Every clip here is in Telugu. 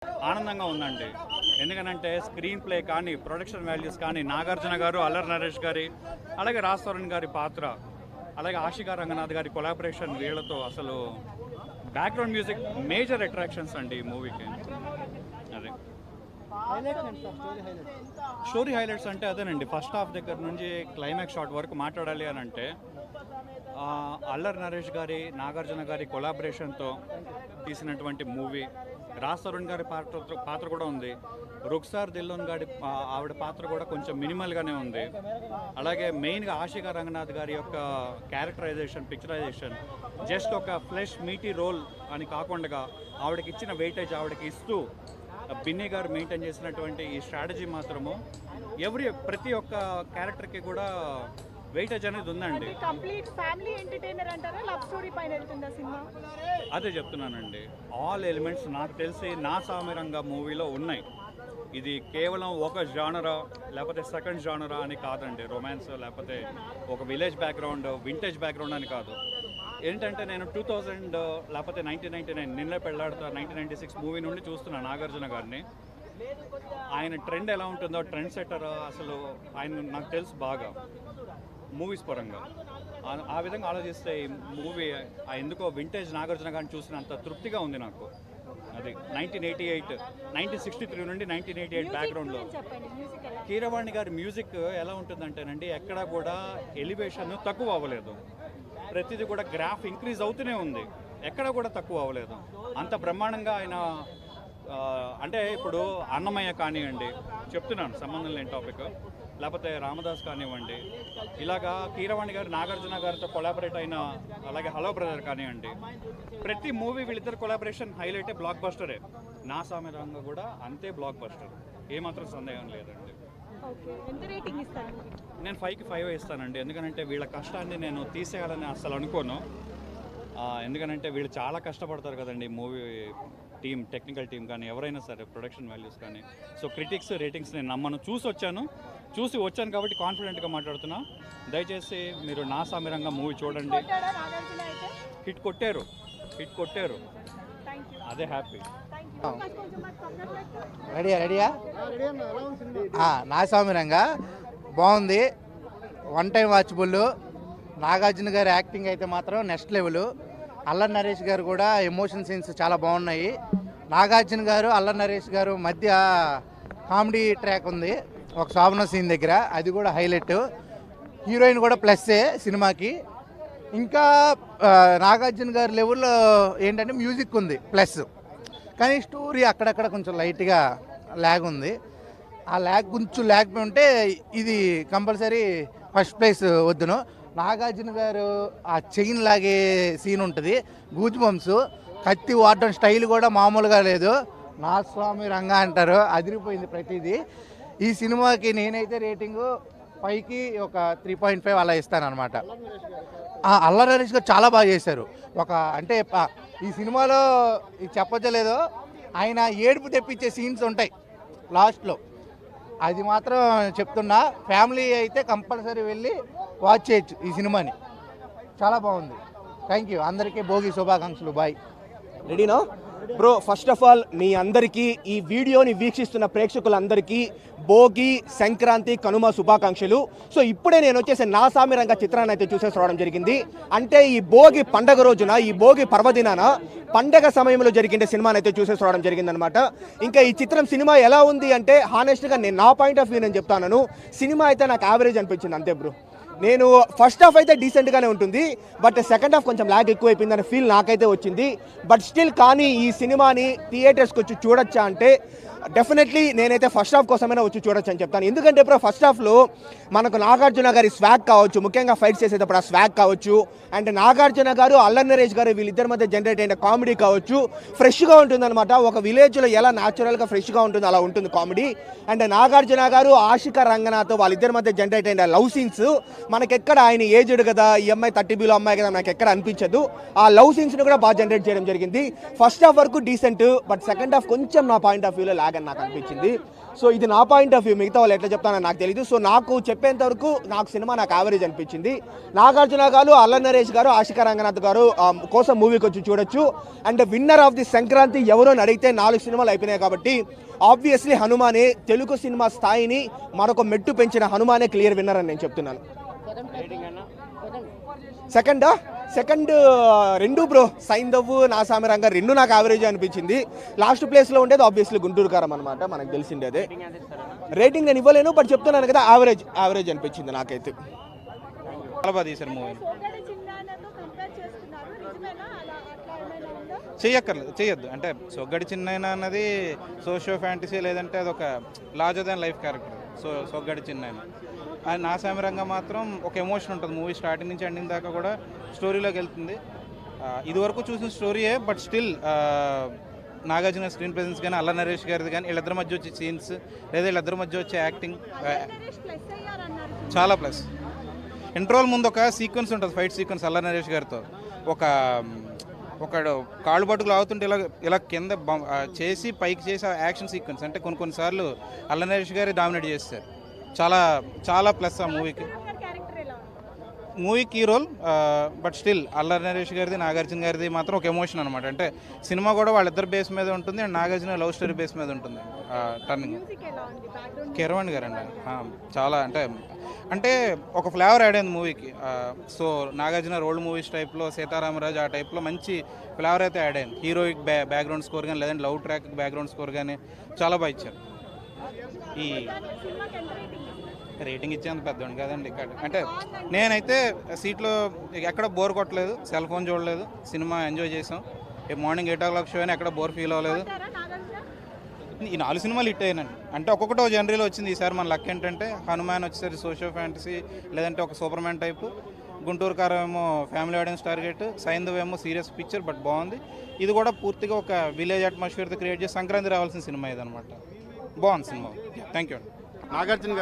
ఆనందంగా ఉందండి. ఎందుకనంటే స్క్రీన్ ప్లే కానీ, ప్రొడక్షన్ వాల్యూస్ కానీ, నాగార్జున గారు, అల్లరి నరేష్ గారి, అలాగే రాజ్ తరుణ్ గారి పాత్ర, అలాగే ఆషికా రంగనాథ్ గారి కొలాబరేషన్ వీళ్ళతో అసలు బ్యాక్గ్రౌండ్ మ్యూజిక్ మేజర్ అట్రాక్షన్స్ అండి ఈ మూవీకి. అదే స్టోరీ హైలైట్స్ అంటే అదేనండి, ఫస్ట్ హాఫ్ దగ్గర నుంచి క్లైమాక్స్ షాట్ వరకు మాట్లాడాలి అని అంటే అల్లరి నరేష్ గారి, నాగార్జున గారి కొలాబరేషన్తో తీసినటువంటి మూవీ. రాజ్ తరుణ్ గారి పాత్ర కూడా ఉంది. రుక్సార్ దిల్లోన్ గారి ఆవిడ పాత్ర కూడా కొంచెం మినిమల్గానే ఉంది. అలాగే మెయిన్గా ఆషికా రంగనాథ్ గారి యొక్క క్యారెక్టరైజేషన్, పిక్చరైజేషన్ జస్ట్ ఒక ఫ్లెష్ మీటీ రోల్ అని కాకుండా ఆవిడకి ఇచ్చిన వెయిటేజ్ ఆవిడకి ఇస్తూ బిన్నీ గారు మెయింటైన్ చేసినటువంటి ఈ స్ట్రాటజీ మాత్రము ప్రతి ఒక్క క్యారెక్టర్కి కూడా వెయిటేజ్ అనేది ఉందండి. కంప్లీట్ ఫ్యామిలీ ఎంటర్టైనర్ అంటారా, లవ్ స్టోరీ పైన వెళ్తుందా సినిమా? అదే చెప్తున్నానండి, ఆల్ ఎలిమెంట్స్ నాకు తెలిసి నా సామిరంగా మూవీలో ఉన్నాయి. ఇది కేవలం ఒక జానరా లేకపోతే సెకండ్ జానరా అని కాదండి. రొమాన్స్ లేకపోతే ఒక విలేజ్ బ్యాక్గ్రౌండ్, వింటేజ్ బ్యాక్గ్రౌండ్ అని కాదు. ఏంటంటే నేను 2000 లేకపోతే 1999 నిన్నే పెళ్ళాడుతా 1996 మూవీ నుండి చూస్తున్నాను నాగార్జున గారిని. ఆయన ట్రెండ్ ఎలా ఉంటుందో, ట్రెండ్ సెట్టర్ అసలు ఆయన నాకు తెలుసు బాగా మూవీస్ పరంగా. ఆ విధంగా ఆలోచిస్తే ఈ మూవీ ఎందుకో వింటేజ్ నాగార్జున గారిని చూసినంత తృప్తిగా ఉంది నాకు. అది 1988, 1963 నుండి 1988 బ్యాక్గ్రౌండ్లో కీరవాణి గారి మ్యూజిక్ ఎలా ఉంటుందంటేనండి, ఎక్కడా కూడా ఎలివేషన్ తక్కువ అవ్వలేదు. ప్రతిదీ కూడా గ్రాఫ్ ఇంక్రీజ్ అవుతూనే ఉంది, ఎక్కడ కూడా తక్కువ అవ్వలేదు. అంత బ్రహ్మాండంగా ఆయన అంటే ఇప్పుడు అన్నమయ్య కానివ్వండి, చెప్తున్నాను సంబంధం లేని టాపిక్, లేకపోతే రామదాస్ కానివ్వండి, ఇలాగా కీరవాణి గారు నాగార్జున గారితో కొలాబరేట్ అయిన, అలాగే హలో బ్రదర్ కానివ్వండి, ప్రతి మూవీ వీళ్ళిద్దరు కొలాబరేషన్ హైలైటే, బ్లాక్ బస్టరే. నా సామెరంగా కూడా అంతే బ్లాక్ బస్టర్, ఏమాత్రం సందేహం లేదండి. నేను 5కి 5 ఇస్తానండి. ఎందుకంటే వీళ్ళ కష్టాన్ని నేను తీసేయాలని అసలు అనుకోను. ఎందుకంటే వీళ్ళు చాలా కష్టపడతారు కదండి మూవీ టీం, టెక్నికల్ టీం కానీ ఎవరైనా సరే, ప్రొడక్షన్ వాల్యూస్ కానీ. సో క్రిటిక్స్ రేటింగ్స్ నేను నమ్మను, చూసి వచ్చాను కాబట్టి కాన్ఫిడెంట్గా మాట్లాడుతున్నా. దయచేసి మీరు నా సామిరంగా మూవీ చూడండి. హిట్ కొట్టారు, అదే హ్యాపీ. రెడీయా? నా సామిరంగా బాగుంది, వన్ టైం వాచబుల్. నాగార్జున గారి యాక్టింగ్ అయితే మాత్రం నెక్స్ట్ లెవెల్. అల్లరి నరేష్ గారు కూడా ఎమోషన్ సీన్స్ చాలా బాగున్నాయి. నాగార్జున గారు, అల్లరి నరేష్ గారు మధ్య కామెడీ ట్రాక్ ఉంది ఒక శోభన సీన్ దగ్గర, అది కూడా హైలైట్. హీరోయిన్ కూడా ప్లస్సే సినిమాకి. ఇంకా నాగార్జున గారి లెవెల్లో ఏంటంటే మ్యూజిక్ ఉంది ప్లస్, కానీ స్టోరీ అక్కడక్కడ కొంచెం లైట్గా ల్యాగ్ ఉంది. ఆ కొంచెం ల్యాగ్ ఉంటే ఇది కంపల్సరీ ఫస్ట్ ప్లేస్ వద్దును. నాగార్జున గారు ఆ చైన్ లాగే సీన్ ఉంటుంది, గూజ్ బంప్స్, కత్తి వాడడం స్టైల్ కూడా మామూలుగా లేదు. నా స్వామి రంగా అంటారు, అదిరిపోయింది ప్రతిదీ. ఈ సినిమాకి నేనైతే రేటింగు 5కి ఒక 3.5 అలా ఇస్తాను అనమాట. అల్లరి నరేష్ గారు చాలా బాగా చేశారు. అంటే ఈ సినిమాలో చెప్పచ్చలేదో, ఆయన ఏడుపు తెప్పించే సీన్స్ ఉంటాయి లాస్ట్లో, అది మాత్రం చెప్తున్నా. ఫ్యామిలీ అయితే కంపల్సరీ వెళ్ళి వాచ్ చేయొచ్చు ఈ సినిమాని, చాలా బాగుంది. థ్యాంక్ యూ, అందరికీ భోగి శుభాకాంక్షలు. బాయ్. రెడీనా బ్రో? ఫస్ట్ ఆఫ్ ఆల్ మీ అందరికీ, ఈ వీడియోని వీక్షిస్తున్న ప్రేక్షకులందరికీ భోగి, సంక్రాంతి, కనుమ శుభాకాంక్షలు. సో ఇప్పుడే నేను వచ్చేసి నా సామిరంగా చిత్రాన్ని అయితే చూసేసి రావడం జరిగింది. అంటే ఈ భోగి పండగ రోజున, ఈ భోగి పర్వదినాన పండగ సమయంలో జరిగిన సినిమాని అయితే చూసేసి రావడం జరిగిందనమాట. ఇంకా ఈ సినిమా ఎలా ఉంది అంటే, హానెస్ట్గా నేను నా పాయింట్ ఆఫ్ వ్యూ నేను చెప్తాను, సినిమా అయితే నాకు యావరేజ్ అనిపించింది అంతే బ్రో. నేను ఫస్ట్ హాఫ్ అయితే డీసెంట్గానే ఉంటుంది, బట్ సెకండ్ హాఫ్ కొంచెం ల్యాగ్ ఎక్కువైపోయిందని ఫీల్ నాకైతే వచ్చింది. బట్ స్టిల్ కానీ ఈ సినిమాని థియేటర్స్కి వచ్చి చూడొచ్చా అంటే డెఫినెట్లీ నేనైతే ఫస్ట్ హాఫ్ కోసమైనా వచ్చి చూడొచ్చు అని చెప్తాను. ఎందుకంటే ఇప్పుడు ఫస్ట్ హాఫ్లో మనకు నాగార్జున గారి స్వాగ్ కావచ్చు, ముఖ్యంగా ఫైట్స్ చేసేటప్పుడు ఆ స్వాగ్ కావచ్చు, అండ్ నాగార్జున గారు, అల్లరి నరేష్ గారు వీళ్ళిద్దరి మధ్య జనరేట్ అయిన కామెడీ కావచ్చు, ఫ్రెష్గా ఉంటుందన్నమాట. ఒక విలేజ్లో ఎలా న్యాచురల్గా ఫ్రెష్గా ఉంటుంది అలా ఉంటుంది కామెడీ. అండ్ నాగార్జున గారు, ఆషికా రంగనాథ్ వాళ్ళిద్దరి మధ్య జనరేట్ అయిన లవ్ సీన్స్ మనకెక్కడ, ఆయన ఏజ్డ్ కదా, ఈ అమ్మాయి 30 బిలో అమ్మాయి కదా, మనకి ఎక్కడ అనిపించదు. ఆ లవ్ సీన్స్ని కూడా బాగా జనరేట్ చేయడం జరిగింది. ఫస్ట్ హాఫ్ వరకు డీసెంట్, బట్ సెకండ్ హాఫ్ కొంచెం నా పాయింట్ ఆఫ్ వ్యూలో లాగ్ అని నాకు అనిపించింది. సో ఇది నా పాయింట్ ఆఫ్ వ్యూ, మిగతా వాళ్ళు ఎట్లా చెప్తానో నాకు తెలియదు. సో నాకు చెప్పేంత వరకు నాకు సినిమా నాకు యావరేజ్ అనిపించింది. నాగార్జున గారు, అల్లరి నరేష్ గారు, ఆశికా రంగనాథ్ గారు కోసం మూవీకి వచ్చి చూడొచ్చు. And winner of the Sankranti ఎవరో అని అడిగితే 4 సినిమాలు అయిపోయినాయి కాబట్టి ఆబ్వియస్లీ హనుమానే తెలుగు సినిమా స్థాయిని మరొక మెట్టు పెంచిన హనుమానే క్లియర్ విన్నర్ అని నేను చెప్తున్నాను. సెకండ్ రెండు బ్రో, సైంధవ్, నా సామిరంగా రెండు నాకు యావరేజ్ అనిపించింది. లాస్ట్ ప్లేస్లో ఉండేది ఆబ్వియస్లీ గుంటూరు కారం అనమాట, మనకు తెలిసిండేదే. రేటింగ్ నేను ఇవ్వలేను, బట్ చెప్తున్నాను కదా యావరేజ్ అనిపించింది నాకైతే. చాలా బాగా తీశారు మూవీ. సోగ్గాడే చిన్నాన్నతో కంపేర్ చేస్తున్నారు, నిజమేనా? అట్లా ఏమైనా ఉందా? చేయొద్దు అంటే సొగ్గడి చిన్నైన అన్నది సోషియో ఫ్యాంటసీ, లేదంటే అదొక larger than life character. Soggade Chinni Nayana and Naa Saami Ranga మాత్రం ఒక ఎమోషన్ ఉంటుంది మూవీ స్టార్టింగ్ నుంచి ఎండింగ్ దాకా కూడా స్టోరీలోకి వెళ్తుంది. ఇదివరకు చూసిన స్టోరీయే, but still Nagarjuna screen presence కానీ, అల్లరి నరేష్ గారిది కానీ, వీళ్ళిద్దరి మధ్య వచ్చే సీన్స్ లేదా వీళ్ళిద్దరి మధ్య వచ్చే యాక్టింగ్ చాలా ప్లస్. ఇంటర్వల్ ముందు ఒక సీక్వెన్స్ ఉంటుంది, ఫైట్ సీక్వెన్స్ అల్లరి నరేష్ గారితో. ఒక కాళ్ళు పట్టుకు లాగుతుంటే ఇలా కింద చేసి పైకి చేసి యాక్షన్ సీక్వెన్స్ అంటే కొన్నిసార్లు అల్లరి నరేష్ గారి డామినేట్ చేస్తారు. చాలా ప్లస్ ఆ మూవీకి. మూవీకి ఈ role, but still Allari Naresh గారిది, నాగార్జున గారిది మాత్రం ఒక ఎమోషన్ అనమాట. అంటే సినిమా కూడా వాళ్ళిద్దరు బేస్ మీద ఉంటుంది and Nagarjuna love story base మీద ఉంటుంది. టర్నింగ్ కిరవాణి గారండి చాలా అంటే ఒక ఫ్లేవర్ యాడ్ అయింది మూవీకి. సో నాగార్జున రోల్డ్ మూవీస్ టైప్లో, సీతారామరాజు ఆ టైప్లో మంచి ఫ్లేవర్ అయితే యాడ్ అయింది. హీరోయిక్ బ్యాక్గ్రౌండ్ స్కోర్ కానీ, లేదంటే లవ్ ట్రాక్ బ్యాక్గ్రౌండ్ స్కోర్ కానీ చాలా బాగా ఇచ్చారు. ఈ రేటింగ్ ఇచ్చేంత పెద్దవాడిని కదండి ఇక్కడ. అంటే నేనైతే సీట్లో ఎక్కడ బోర్ కొట్టలేదు, సెల్ ఫోన్ చూడలేదు, సినిమా ఎంజాయ్ చేసాం. మార్నింగ్ 8 o'clock షో అయినా ఎక్కడ బోర్ ఫీల్ అవ్వలేదు. ఈ 4 సినిమాలు హిట్ అయినాను అంటే ఒక్కొక్కటో జనరీలో వచ్చింది. ఈసారి మన లక్ ఏంటంటే హనుమాన్ వచ్చేసరికి సోషియో ఫ్యాంటసీ, లేదంటే ఒక సూపర్ మ్యాన్ టైపు, గుంటూరు కారం ఏమో ఫ్యామిలీ ఆడియన్స్ టార్గెట్, సైంధవ్ ఏమో సీరియస్ పిక్చర్ బట్ బాగుంది. ఇది కూడా పూర్తిగా ఒక విలేజ్ అట్మాస్ఫియర్తో క్రియేట్ చేసి సంక్రాంతి రావాల్సిన సినిమా ఇదనమాట. బాగుంది సినిమా. థ్యాంక్ యూ అండి. నాగార్జున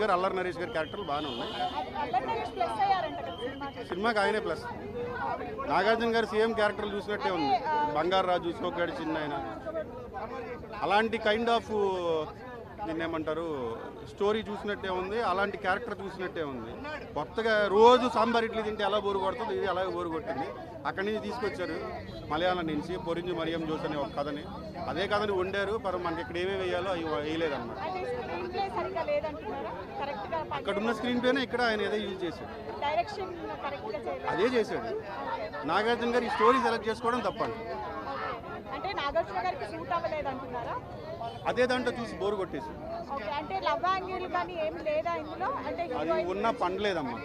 గారు అల్లరి నరేష్ గారి క్యారెక్టర్లు బాగానే ఉన్నాయి. సినిమాకి ఆయనే ప్లస్. నాగార్జున గారు సీఎం క్యారెక్టర్లు చూసినట్టే ఉంది. బంగారు రాజు, సోగ్గాడి చిన్నాయన, అలాంటి కైండ్ ఆఫ్ దీన్నేమంటారు స్టోరీ చూసినట్టే ఉంది. అలాంటి క్యారెక్టర్ చూసినట్టే ఉంది. కొత్తగా రోజు సాంబార్ ఇడ్లీ తింటే ఎలా బోరు కొడుతుంది, ఇది అలాగే బోరు కొట్టింది. అక్కడి నుంచి తీసుకొచ్చారు మలయాళం నుంచి పొరింజు మరియం జోస్ అనే ఒక కథని, అదే కథని వండారు. మనకి ఇక్కడ ఏమేమి వేయాలో అవి వేయలేదన్నమాట. అక్కడ ఉన్న స్క్రీన్ ప్లేనే ఇక్కడ ఆయన ఏదో యూజ్ చేశాడు, అదే చేశాడు. నాగార్జున గారు ఈ స్టోరీ సెలెక్ట్ చేసుకోవడం తప్పండి. అదే దాంట్లో చూసి బోరు కొట్టేసి అది ఉన్న పండలేదమ్మా.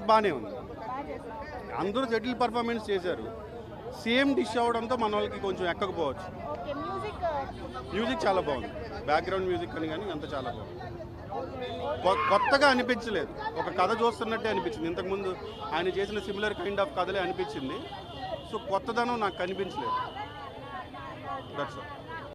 బాగానే ఉంది, అందరూ సెటిల్ పర్ఫార్మెన్స్ చేశారు. సేమ్ డిష్ అవడంతో మన వాళ్ళకి కొంచెం ఎక్కకపోవచ్చు. మ్యూజిక్ చాలా బాగుంది, బ్యాక్గ్రౌండ్ మ్యూజిక్ అని కానీ అంత చాలా బాగుంది. కొత్తగా అనిపించలేదు, ఒక కథ చూస్తున్నట్టే అనిపించింది. ఇంతకుముందు ఆయన చేసిన సిమిలర్ కైండ్ ఆఫ్ కథలే అనిపించింది. సో కొత్తదనం నాకు కనిపించలేదు. That's all.